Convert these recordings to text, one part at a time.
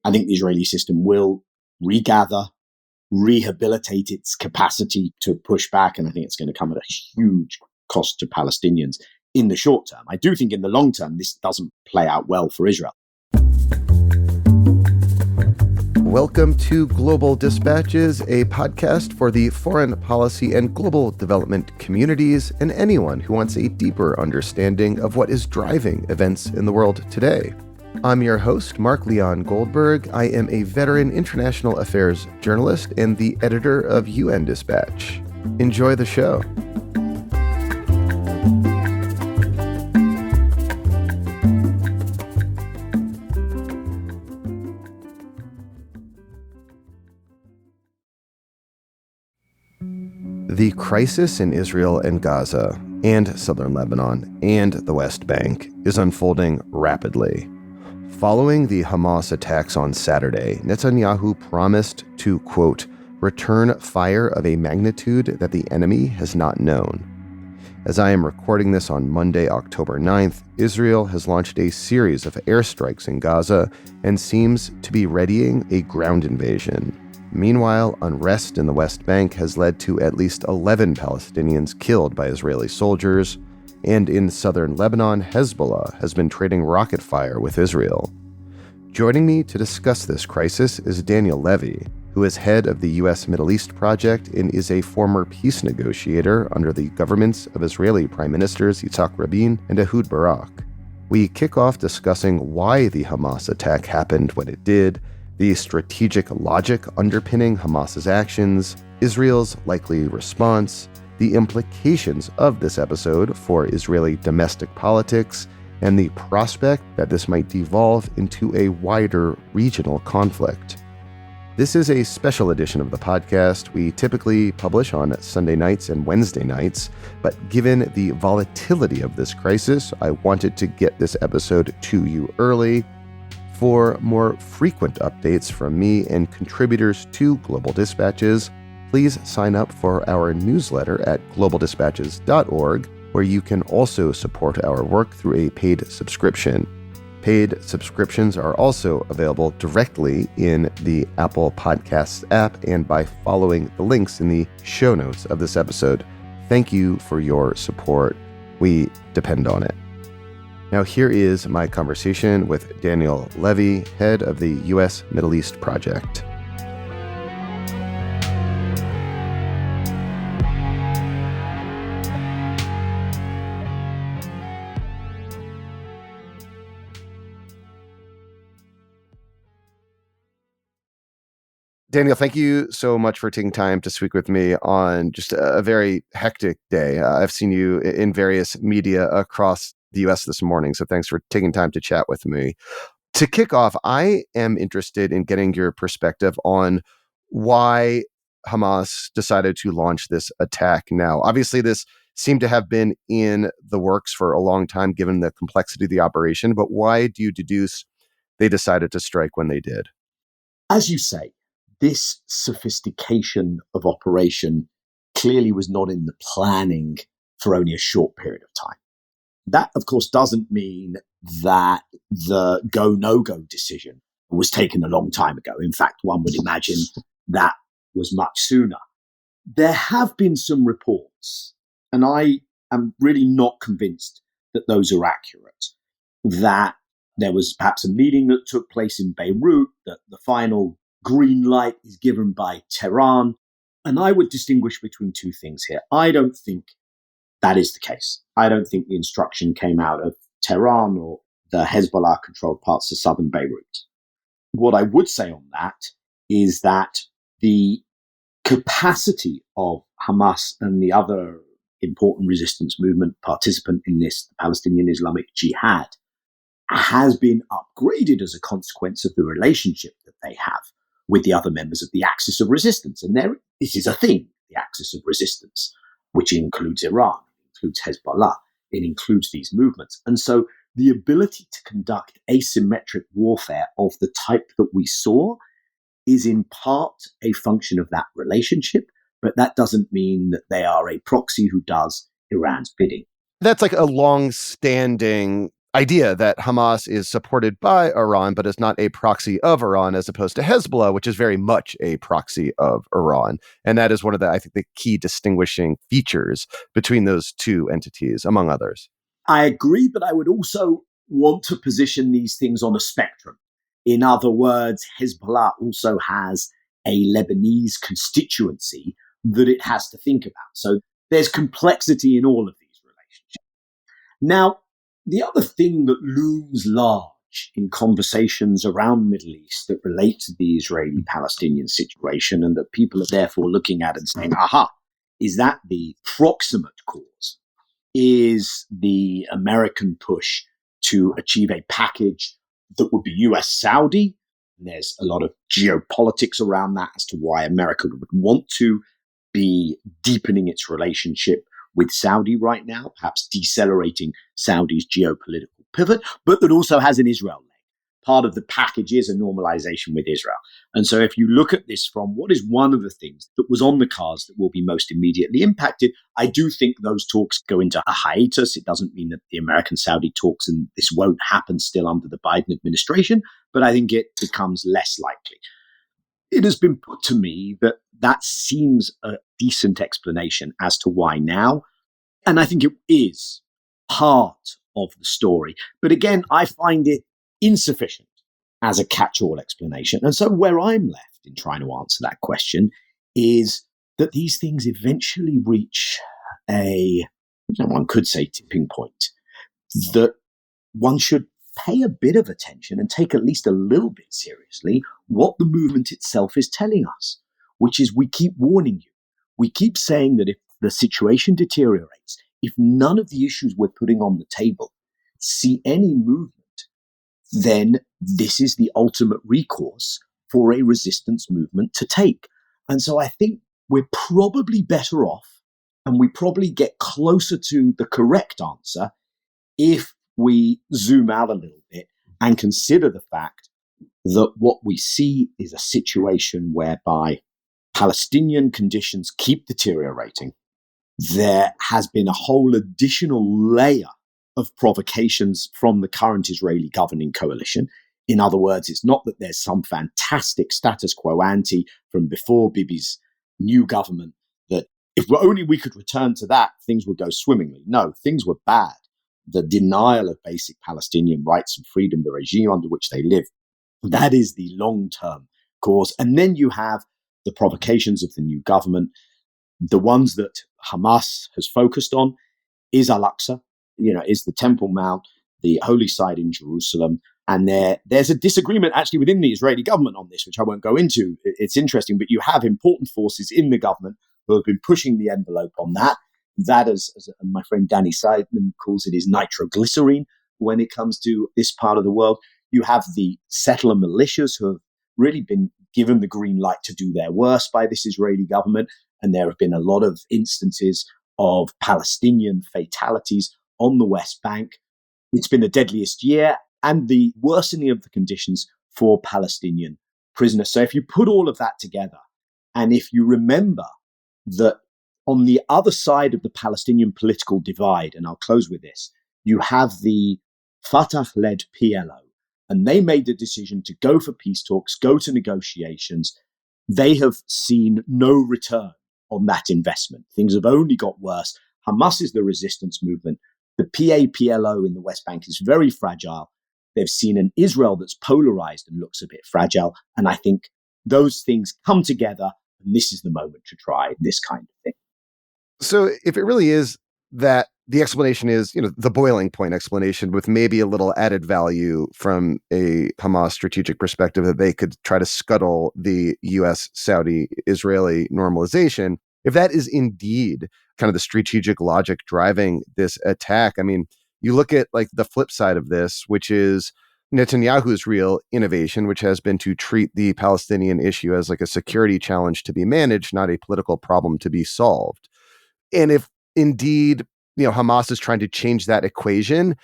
I think the Israeli system will regather, rehabilitate its capacity to push back, and I think it's going to come at a huge cost to Palestinians in the short term. I do think in the long term, this doesn't play out well for Israel. Welcome to Global Dispatches, a podcast for the foreign policy and global development communities and anyone who wants a deeper understanding of what is driving events in the world today. I'm your host, Mark Leon Goldberg. I am a veteran international affairs journalist and the editor of UN Dispatch. Enjoy the show. The crisis in Israel and Gaza and Southern Lebanon and the West Bank is unfolding rapidly. Following the Hamas attacks on Saturday, Netanyahu promised to, quote, return fire of a magnitude that the enemy has not known. As I am recording this on Monday, October 9th, Israel has launched a series of airstrikes in Gaza and seems to be readying a ground invasion. Meanwhile, unrest in the West Bank has led to at least 11 Palestinians killed by Israeli soldiers, and in Southern Lebanon, Hezbollah has been trading rocket fire with Israel. Joining me to discuss this crisis is Daniel Levy, who is head of the U.S. Middle East Project and is a former peace negotiator under the governments of Israeli Prime Ministers Yitzhak Rabin and Ehud Barak. We kick off discussing why the Hamas attack happened when it did, the strategic logic underpinning Hamas's actions, Israel's likely response, the implications of this episode for Israeli domestic politics, and the prospect that this might devolve into a wider regional conflict. This is a special edition of the podcast. We typically publish on Sunday nights and Wednesday nights, but given the volatility of this crisis, I wanted to get this episode to you early. For more frequent updates from me and contributors to Global Dispatches, please sign up for our newsletter at globaldispatches.org, where you can also support our work through a paid subscription. Paid subscriptions are also available directly in the Apple Podcasts app and by following the links in the show notes of this episode. Thank you for your support. We depend on it. Now here is my conversation with Daniel Levy, head of the U.S. Middle East Project. Daniel, thank you so much for taking time to speak with me on just a very hectic day. I've seen you in various media across the U.S. this morning, so thanks for taking time to chat with me. To kick off, I am interested in getting your perspective on why Hamas decided to launch this attack now. Obviously, this seemed to have been in the works for a long time, given the complexity of the operation, but why do you deduce they decided to strike when they did? As you say, this sophistication of operation clearly was not in the planning for only a short period of time. That, of course, doesn't mean that the go, no-go decision was taken a long time ago. In fact, one would imagine that was much sooner. There have been some reports, and I am really not convinced that those are accurate, that there was perhaps a meeting that took place in Beirut, that the final green light is given by Tehran. And I would distinguish between two things here. I don't think that is the case. I don't think the instruction came out of Tehran or the Hezbollah-controlled parts of southern Beirut. What I would say on that is that the capacity of Hamas and the other important resistance movement participant in this, the Palestinian Islamic Jihad, has been upgraded as a consequence of the relationship that they have with the other members of the axis of resistance. And this is a thing, the axis of resistance, which includes Iran, includes Hezbollah, it includes these movements. And so the ability to conduct asymmetric warfare of the type that we saw is in part a function of that relationship, but that doesn't mean that they are a proxy who does Iran's bidding. That's like a long-standing idea that Hamas is supported by Iran, but is not a proxy of Iran, as opposed to Hezbollah, which is very much a proxy of Iran. And that is one of I think, the key distinguishing features between those two entities, among others. I agree, but I would also want to position these things on a spectrum. In other words, Hezbollah also has a Lebanese constituency that it has to think about. So there's complexity in all of these relationships. Now, the other thing that looms large in conversations around the Middle East that relate to the Israeli-Palestinian situation and that people are therefore looking at and saying, aha, is that the proximate cause? Is the American push to achieve a package that would be US-Saudi? There's a lot of geopolitics around that as to why America would want to be deepening its relationship with Saudi right now, perhaps decelerating Saudi's geopolitical pivot, but that also has an Israel leg. Part of the package is a normalization with Israel. And so if you look at this from what is one of the things that was on the cards that will be most immediately impacted, I do think those talks go into a hiatus. It doesn't mean that the American-Saudi talks and this won't happen still under the Biden administration, but I think it becomes less likely. It has been put to me that that seems a decent explanation as to why now. And I think it is part of the story. But again, I find it insufficient as a catch-all explanation. And so where I'm left in trying to answer that question is that these things eventually reach one could say tipping point, that one should pay a bit of attention and take at least a little bit seriously what the movement itself is telling us, which is we keep warning you. We keep saying that if the situation deteriorates, if none of the issues we're putting on the table see any movement, then this is the ultimate recourse for a resistance movement to take. And so I think we're probably better off, and we probably get closer to the correct answer if we zoom out a little bit and consider the fact that what we see is a situation whereby Palestinian conditions keep deteriorating. There has been a whole additional layer of provocations from the current Israeli governing coalition. In other words, it's not that there's some fantastic status quo ante from before Bibi's new government, that if only we could return to that, things would go swimmingly. No, things were bad. The denial of basic Palestinian rights and freedom, the regime under which they live, that is the long-term cause. And then you have the provocations of the new government. The ones that Hamas has focused on is Al-Aqsa, is the Temple Mount, the holy site in Jerusalem. And there's a disagreement actually within the Israeli government on this, which I won't go into. It's interesting, but you have important forces in the government who have been pushing the envelope on that. That, as my friend Danny Seidman calls it, is nitroglycerine when it comes to this part of the world. You have the settler militias who have really been given the green light to do their worst by this Israeli government. And there have been a lot of instances of Palestinian fatalities on the West Bank. It's been the deadliest year and the worsening of the conditions for Palestinian prisoners. So if you put all of that together, and if you remember that on the other side of the Palestinian political divide, and I'll close with this, you have the Fatah-led PLO, and they made the decision to go for peace talks, go to negotiations. They have seen no return on that investment. Things have only got worse. Hamas is the resistance movement. The PLO in the West Bank is very fragile. They've seen an Israel that's polarized and looks a bit fragile. And I think those things come together, and this is the moment to try this kind of thing. So if it really is that the explanation is, the boiling point explanation with maybe a little added value from a Hamas strategic perspective, that they could try to scuttle the US, Saudi, Israeli normalization, if that is indeed kind of the strategic logic driving this attack, I mean, you look at like the flip side of this, which is Netanyahu's real innovation, which has been to treat the Palestinian issue as like a security challenge to be managed, not a political problem to be solved. And if indeed, Hamas is trying to change that equation,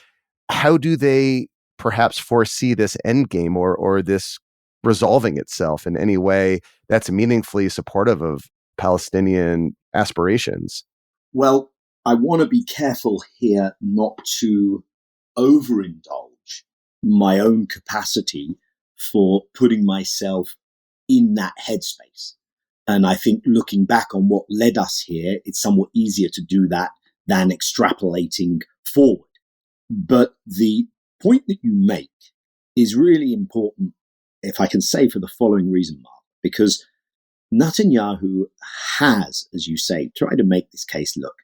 how do they perhaps foresee this endgame or this resolving itself in any way that's meaningfully supportive of Palestinian aspirations? Well, I want to be careful here not to overindulge my own capacity for putting myself in that headspace. And I think looking back on what led us here, it's somewhat easier to do that than extrapolating forward. But the point that you make is really important, if I can say, for the following reason, Mark, because Netanyahu has, as you say, tried to make this case look,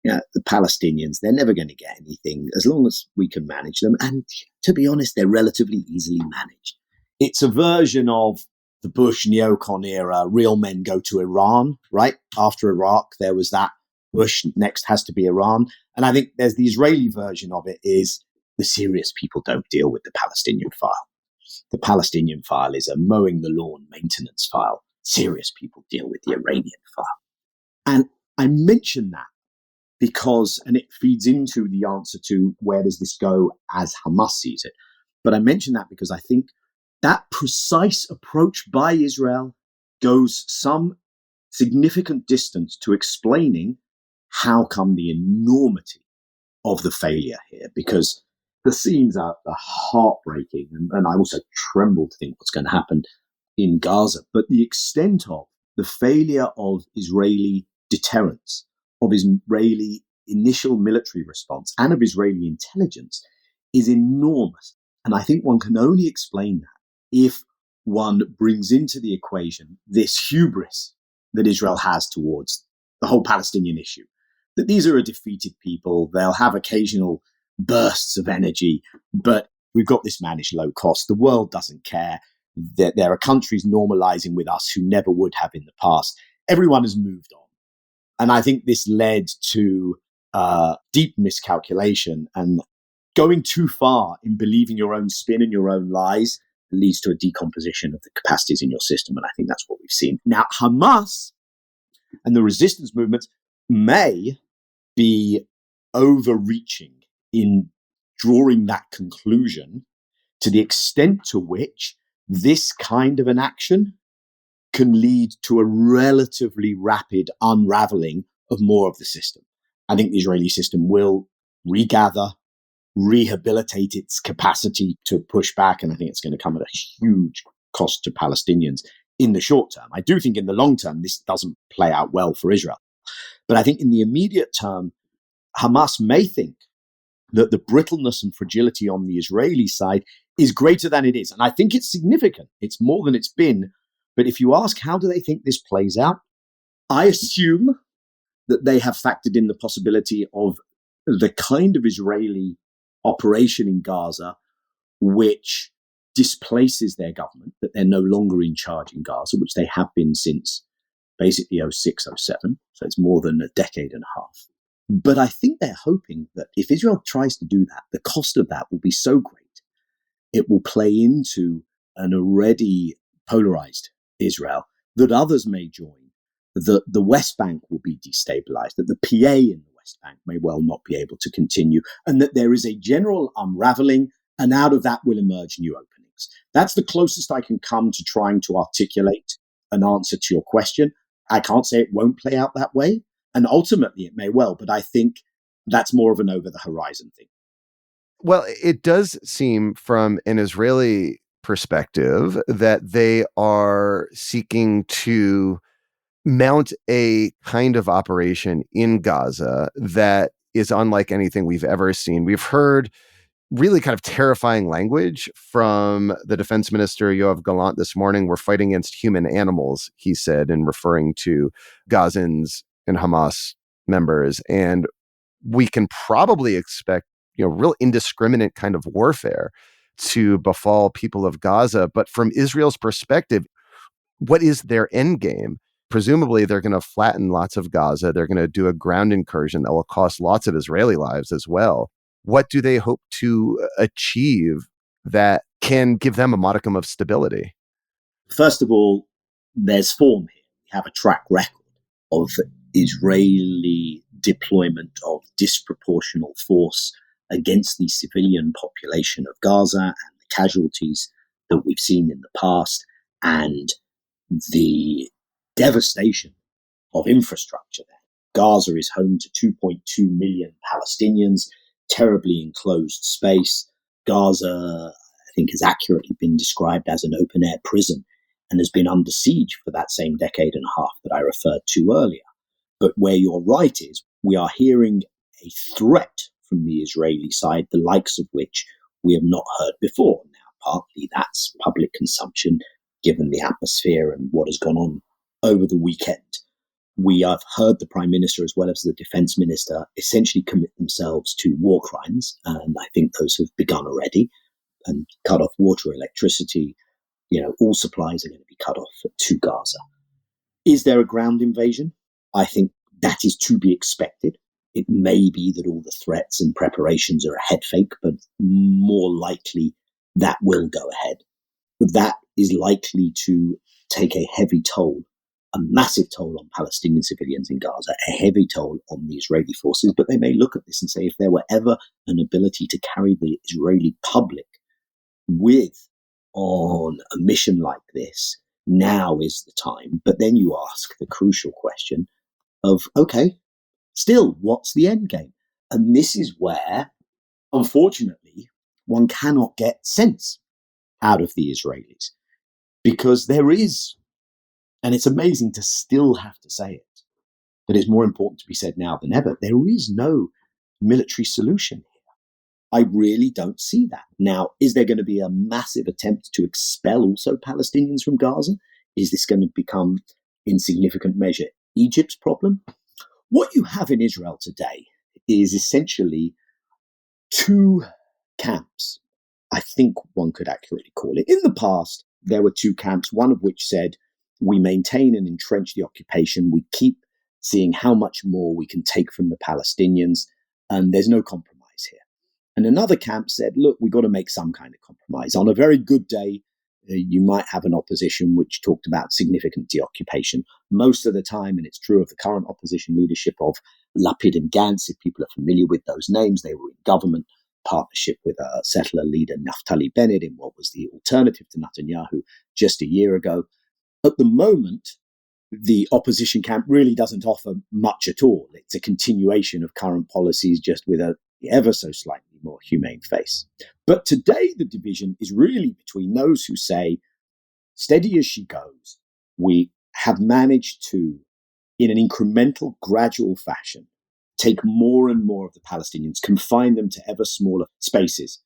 the Palestinians, they're never going to get anything as long as we can manage them. And to be honest, they're relatively easily managed. It's a version of the Bush neocon era, real men go to Iran, right? After Iraq, there was that Bush, next has to be Iran. And I think there's the Israeli version of it is the serious people don't deal with the Palestinian file. The Palestinian file is a mowing the lawn maintenance file. Serious people deal with the Iranian file. And I mention that because, and it feeds into the answer to where does this go as Hamas sees it. But I mention that because I think that precise approach by Israel goes some significant distance to explaining how come the enormity of the failure here, because the scenes are heartbreaking, and I also tremble to think what's going to happen in Gaza. But the extent of the failure of Israeli deterrence, of Israeli initial military response, and of Israeli intelligence is enormous. And I think one can only explain that if one brings into the equation this hubris that Israel has towards the whole Palestinian issue. That these are a defeated people, they'll have occasional bursts of energy, but we've got this managed low cost. The world doesn't care. There are countries normalizing with us who never would have in the past. Everyone has moved on. And I think this led to deep miscalculation, and going too far in believing your own spin and your own lies leads to a decomposition of the capacities in your system. And I think that's what we've seen. Now, Hamas and the resistance movements may be overreaching in drawing that conclusion to the extent to which this kind of an action can lead to a relatively rapid unraveling of more of the system. I think the Israeli system will regather, rehabilitate its capacity to push back, and I think it's going to come at a huge cost to Palestinians in the short term. I do think in the long term, this doesn't play out well for Israel. But I think in the immediate term, Hamas may think that the brittleness and fragility on the Israeli side is greater than it is. And I think it's significant. It's more than it's been. But if you ask, how do they think this plays out? I assume that they have factored in the possibility of the kind of Israeli operation in Gaza which displaces their government, that they're no longer in charge in Gaza, which they have been since basically 06, 07. So it's more than a decade and a half. But I think they're hoping that if Israel tries to do that, the cost of that will be so great, it will play into an already polarized Israel, that others may join, that the West Bank will be destabilized, that the PA in the West Bank may well not be able to continue, and that there is a general unraveling, and out of that will emerge new openings. That's the closest I can come to trying to articulate an answer to your question. I can't say it won't play out that way, and ultimately it may well, but I think that's more of an over-the-horizon thing. Well, it does seem from an Israeli perspective that they are seeking to mount a kind of operation in Gaza that is unlike anything we've ever seen. We've heard really kind of terrifying language from the defense minister, Yoav Gallant, this morning. We're fighting against human animals, he said, in referring to Gazans and Hamas members. And we can probably expect, real indiscriminate kind of warfare to befall people of Gaza. But from Israel's perspective, what is their endgame? Presumably, they're going to flatten lots of Gaza. They're going to do a ground incursion that will cost lots of Israeli lives as well. What do they hope to achieve that can give them a modicum of stability? First of all, there's form here. We have a track record of Israeli deployment of disproportional force against the civilian population of Gaza and the casualties that we've seen in the past, and the devastation of infrastructure there. Gaza is home to 2.2 million Palestinians, terribly enclosed space. Gaza, I think, has accurately been described as an open-air prison and has been under siege for that same decade and a half that I referred to earlier. But where you're right is we are hearing a threat from the Israeli side, the likes of which we have not heard before. Now, partly that's public consumption, given the atmosphere and what has gone on over the weekend. We have heard the Prime Minister as well as the Defence Minister essentially commit themselves to war crimes, and I think those have begun already, and cut off water, electricity, all supplies are going to be cut off to Gaza. Is there a ground invasion? I think that is to be expected. It may be that all the threats and preparations are a head fake, but more likely that will go ahead. That is likely to take a heavy toll, a massive toll on Palestinian civilians in Gaza, a heavy toll on the Israeli forces. But they may look at this and say, if there were ever an ability to carry the Israeli public on a mission like this, now is the time. But then you ask the crucial question of, okay, still, what's the end game? And this is where, unfortunately, one cannot get sense out of the Israelis, because there is, and it's amazing to still have to say it, but it's more important to be said now than ever, there is no military solution here. I really don't see that. Now, is there going to be a massive attempt to expel also Palestinians from Gaza? Is this going to become, in significant measure, Egypt's problem? What you have in Israel today is essentially two camps, I think one could accurately call it. In the past, there were two camps, one of which said, we maintain and entrench the occupation, we keep seeing how much more we can take from the Palestinians, and there's no compromise here. And another camp said, look, we've got to make some kind of compromise. On a very good day, you might have an opposition which talked about significant deoccupation. Most of the time, and it's true of the current opposition leadership of Lapid and Gantz, if people are familiar with those names, they were in government partnership with a settler leader, Naftali Bennett, in what was the alternative to Netanyahu just a year ago. At the moment, the opposition camp really doesn't offer much at all. It's a continuation of current policies, just with a ever so slightly more humane face. But today, the division is really between those who say, steady as she goes, we have managed to, in an incremental, gradual fashion, take more and more of the Palestinians, confine them to ever smaller spaces,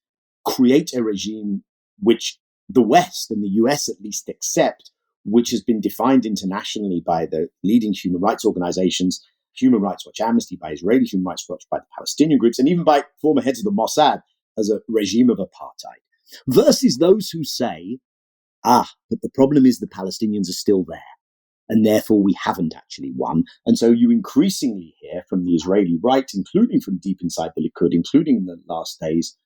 create a regime which the West and the US at least accept, which has been defined internationally by the leading human rights organizations, Human Rights Watch Amnesty, by Israeli Human Rights Watch, by the Palestinian groups, and even by former heads of the Mossad as a regime of apartheid, versus those who say, but the problem is the Palestinians are still there, and therefore we haven't actually won. And so you increasingly hear from the Israeli right, including from deep inside the Likud, including in the last days,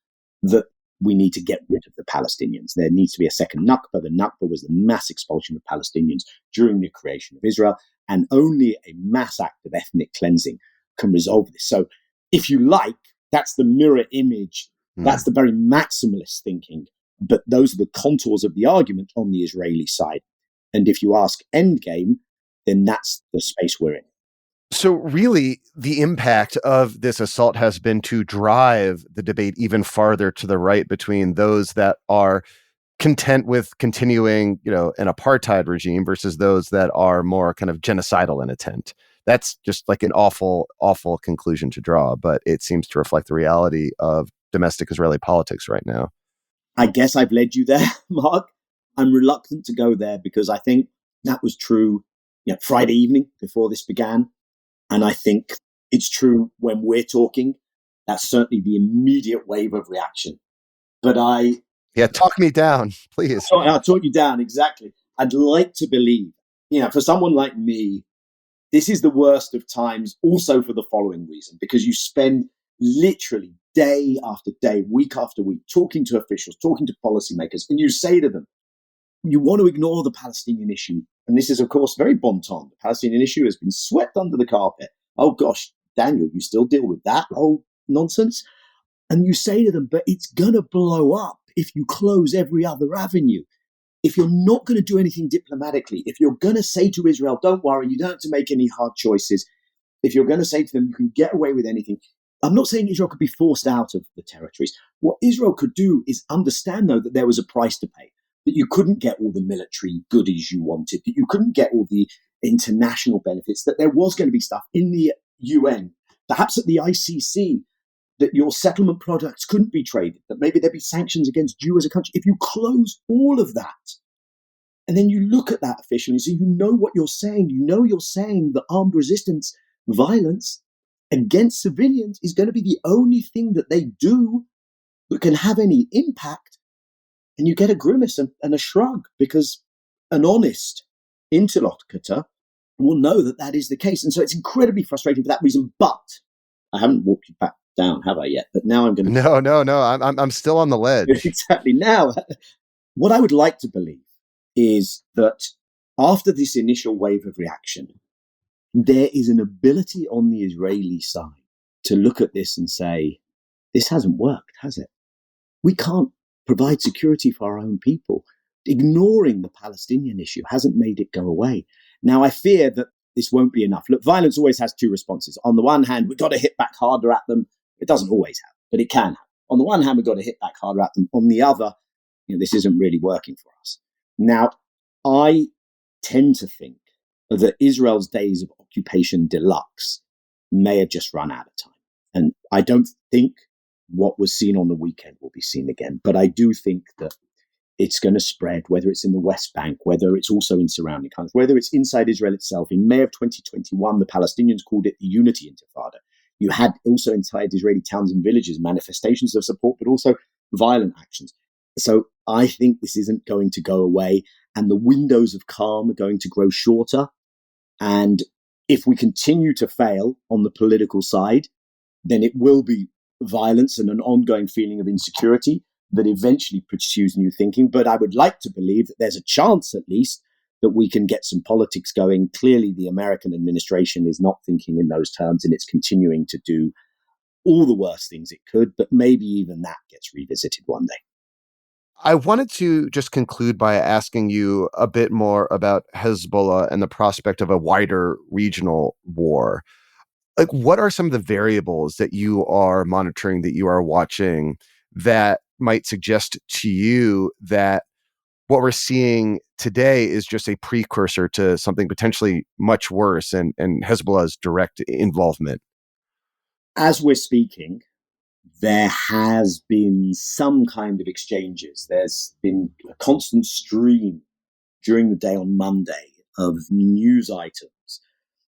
that we need to get rid of the Palestinians. There needs to be a second Nakba. The Nakba was the mass expulsion of Palestinians during the creation of Israel, and only a mass act of ethnic cleansing can resolve this. So if you like, that's the mirror image. That's the very maximalist thinking. But those are the contours of the argument on the Israeli side. And if you ask endgame, then that's the space we're in. So really, the impact of this assault has been to drive the debate even farther to the right between those that are content with continuing, an apartheid regime versus those that are more kind of genocidal in intent. That's just like an awful, awful conclusion to draw, but it seems to reflect the reality of domestic Israeli politics right now. I guess I've led you there, Mark. I'm reluctant to go there because I think that was true Friday evening before this began. And I think it's true when we're talking. That's certainly the immediate wave of reaction. But talk me down, please. I'll talk you down, exactly. I'd like to believe, for someone like me, this is the worst of times also for the following reason, because you spend literally day after day, week after week, talking to officials, talking to policymakers, and you say to them, you want to ignore the Palestinian issue. And this is, of course, very bon ton. The Palestinian issue has been swept under the carpet. Oh, gosh, Daniel, you still deal with that old nonsense? And you say to them, but it's going to blow up if you close every other avenue. If you're not going to do anything diplomatically, if you're going to say to Israel, don't worry, you don't have to make any hard choices. If you're going to say to them, you can get away with anything, I'm not saying Israel could be forced out of the territories. What Israel could do is understand, though, that there was a price to pay, that you couldn't get all the military goodies you wanted, that you couldn't get all the international benefits, that there was going to be stuff in the UN, perhaps at the ICC, that your settlement products couldn't be traded, that maybe there'd be sanctions against you as a country. If you close all of that, and then you look at that officially, so you know what you're saying, you're saying that armed resistance, violence against civilians is going to be the only thing that they do that can have any impact, and you get a grimace and a shrug, because an honest interlocutor will know that that is the case. And so it's incredibly frustrating for that reason. But I haven't walked you back down, have I yet? But now I'm going to... No. I'm still on the ledge. Exactly. Now, what I would like to believe is that after this initial wave of reaction, there is an ability on the Israeli side to look at this and say, this hasn't worked, has it? We can't provide security for our own people. Ignoring the Palestinian issue hasn't made it go away. Now, I fear that this won't be enough. Look, violence always has two responses. On the one hand, we've got to hit back harder at them. It doesn't always have, but it can have. On the one hand, we've got to hit back harder at them. On the other, this isn't really working for us. Now, I tend to think that Israel's days of occupation deluxe may have just run out of time. And I don't think what was seen on the weekend will be seen again. But I do think that it's going to spread, whether it's in the West Bank, whether it's also in surrounding countries, whether it's inside Israel itself. In May of 2021, the Palestinians called it the Unity Intifada. You had also inside Israeli towns and villages manifestations of support, but also violent actions. So I think this isn't going to go away, and the windows of calm are going to grow shorter. And if we continue to fail on the political side, then it will be violence and an ongoing feeling of insecurity that eventually pursues new thinking. But I would like to believe that there's a chance, at least, that we can get some politics going. Clearly, the American administration is not thinking in those terms, and it's continuing to do all the worst things it could, but maybe even that gets revisited one day. I wanted to just conclude by asking you a bit more about Hezbollah and the prospect of a wider regional war. Like, what are some of the variables that you are monitoring, that you are watching, that might suggest to you that what we're seeing today is just a precursor to something potentially much worse and Hezbollah's direct involvement? As we're speaking, there has been some kind of exchanges. There's been a constant stream during the day on Monday of news items,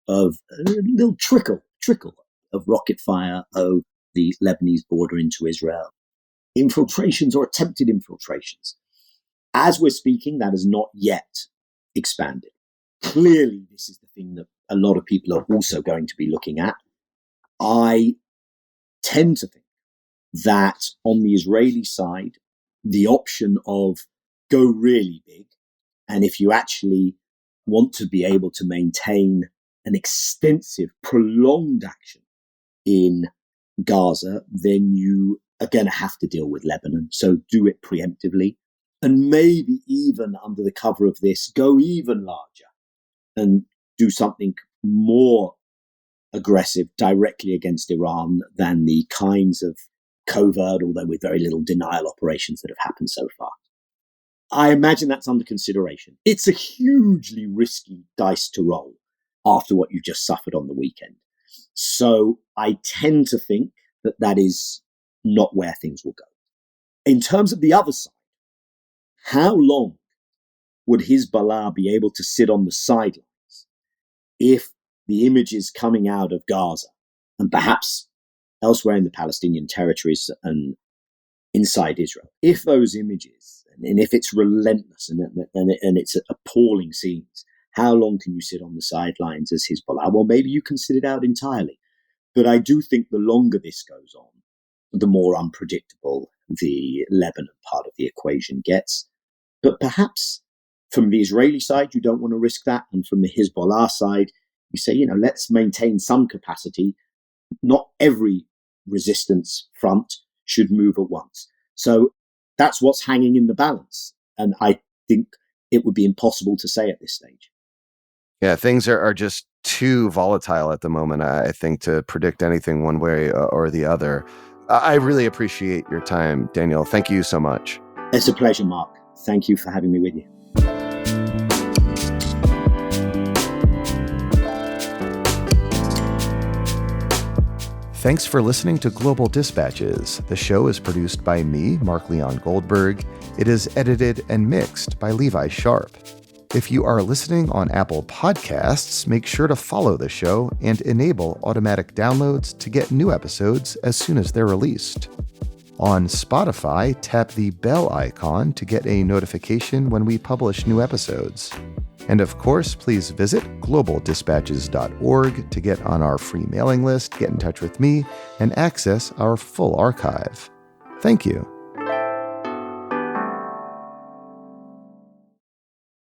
of a little trickle of rocket fire over the Lebanese border into Israel. Infiltrations or attempted infiltrations. As we're speaking, that has not yet expanded. Clearly, this is the thing that a lot of people are also going to be looking at. I tend to think that on the Israeli side, the option of go really big, and if you actually want to be able to maintain an extensive, prolonged action in Gaza, then you are going to have to deal with Lebanon. So do it preemptively, and maybe even under the cover of this, go even larger and do something more aggressive directly against Iran than the kinds of covert, although with very little denial, operations that have happened so far. I imagine that's under consideration. It's a hugely risky dice to roll after what you just suffered on the weekend. So I tend to think that that is not where things will go. In terms of the other side, how long would Hezbollah be able to sit on the sidelines if the images coming out of Gaza and perhaps elsewhere in the Palestinian territories and inside Israel, if those images, and if it's relentless and it's appalling scenes, how long can you sit on the sidelines as Hezbollah? Well, maybe you can sit it out entirely. But I do think the longer this goes on, the more unpredictable the Lebanon part of the equation gets. But perhaps from the Israeli side, you don't want to risk that. And from the Hezbollah side, you say, let's maintain some capacity. Not every resistance front should move at once. So that's what's hanging in the balance. And I think it would be impossible to say at this stage. Yeah, things are just too volatile at the moment, I think, to predict anything one way or the other. I really appreciate your time, Daniel. Thank you so much. It's a pleasure, Mark. Thank you for having me with you. Thanks for listening to Global Dispatches. The show is produced by me, Mark Leon Goldberg. It is edited and mixed by Levi Sharp. If you are listening on Apple Podcasts, make sure to follow the show and enable automatic downloads to get new episodes as soon as they're released. On Spotify, tap the bell icon to get a notification when we publish new episodes. And of course, please visit globaldispatches.org to get on our free mailing list, get in touch with me, and access our full archive. Thank you.